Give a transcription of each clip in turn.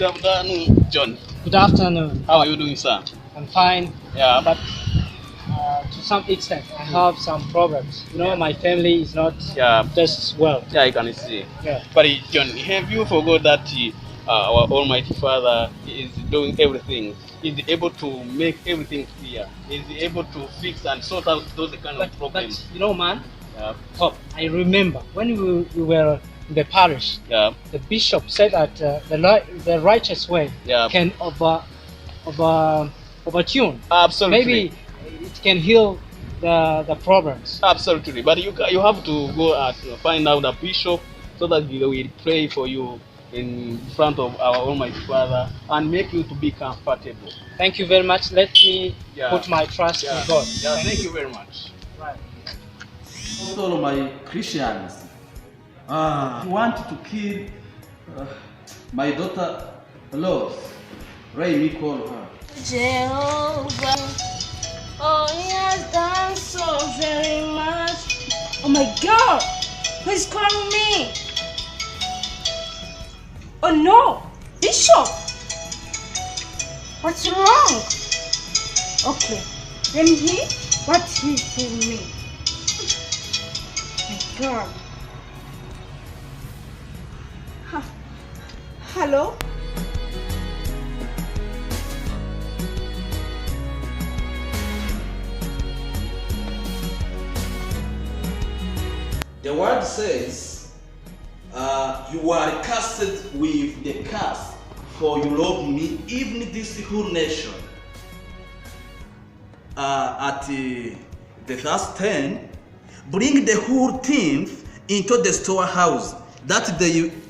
Good afternoon, John. Good afternoon. How are you doing, sir? I'm fine. Yeah. But to some extent, I have some problems. My family is not just well. Yeah, I can see. Yeah. But John, have you forgot that our Almighty Father is doing everything? Is able to make everything clear. Is able to fix and sort out those kind of problems. But man. Yeah. Oh, I remember when we were in the parish. Yeah. The bishop said that the righteous way can overtune. Absolutely. Maybe it can heal the problems. Absolutely. But you have to go and find out the bishop so that he will pray for you in front of our Almighty Father and make you to be comfortable. Thank you very much. Let me put my trust in God. Yeah, thank you very much. Right. All my Christians want to kill my daughter, Lord. Ray me call her. Jehovah, oh, he has done so very much. Oh my God, who's calling me? Oh no, Bishop, what's wrong? Okay, let me hear what he told me. My God. Hello? The word says, you are cursed with the curse, for you love me, even this whole nation. At the verse 10, bring the whole tenth into the storehouse, that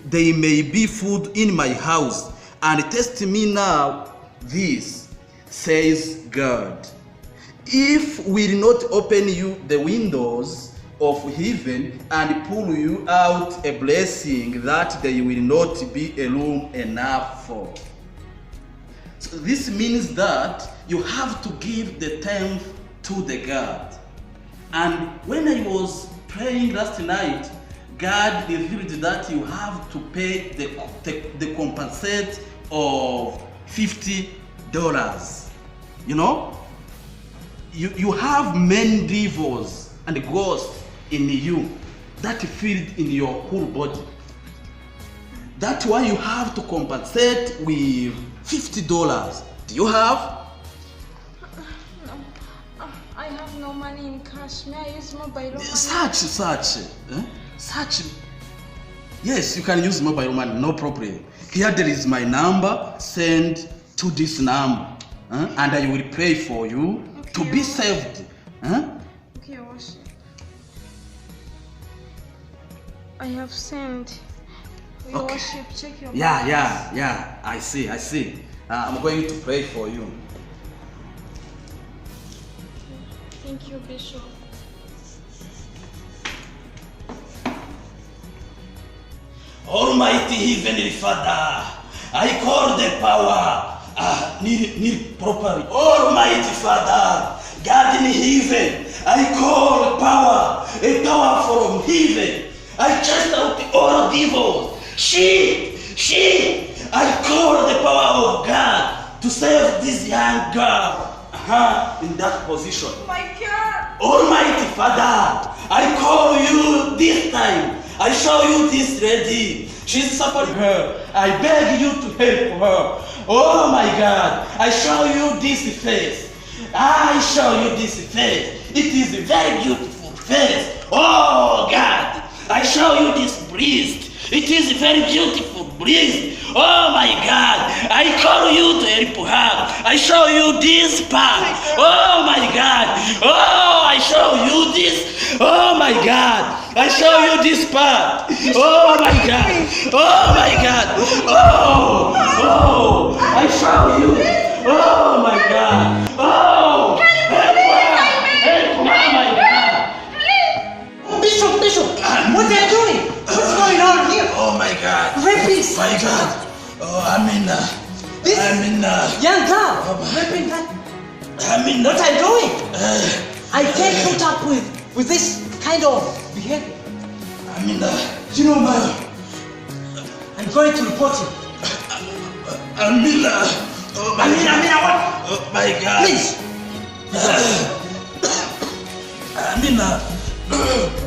they may be food in my house, and test me now this, says God. If will not open you the windows of heaven and pull you out a blessing that there will not be a room enough for. So this means that you have to give the tenth to the God. And when I was praying last night, God revealed that you have to pay the compensate of $50. You have many devils and ghosts in you that filled in your whole body. That's why you have to compensate with $50. Do you have? No, I have no money in cash. May I use mobile money? Such. Yes, you can use mobile money, no problem. Here there is my number. Send to this number, and I will pay for you to be saved. Okay, worship. I have sent. Your worship, check your balance. Yeah. I see. I'm going to pray for you. Thank you, Bishop. Almighty Heavenly Father, I call the power need properly. Almighty Father, God in heaven, I call power, a power from heaven. I cast out all devils. She, I call the power of God to save this young girl in that position. Oh my God! Almighty Father, I call you this time. I show you this lady. She's suffering her. I beg you to help her. Oh my God, I show you this face. I show you this face. It is a very beautiful face. Oh God, I show you this breast. It is a very beautiful breast. Oh my God, I call you to help her. I show you this part. Oh my God. Oh, I show you this. Oh my God. I show you this part. Oh my God. Oh my God. Oh, I show you. Oh my God. Oh, help her, my God. Bishop, what are you doing? What's going on here? Oh my God. Rapist. My God. Oh, This young girl. Raping that. What are you doing? I can't put up with this kind of behavior. You know, man, I'm going to report you. Amina. Oh my Amina, what? Oh my God. Please. Amina.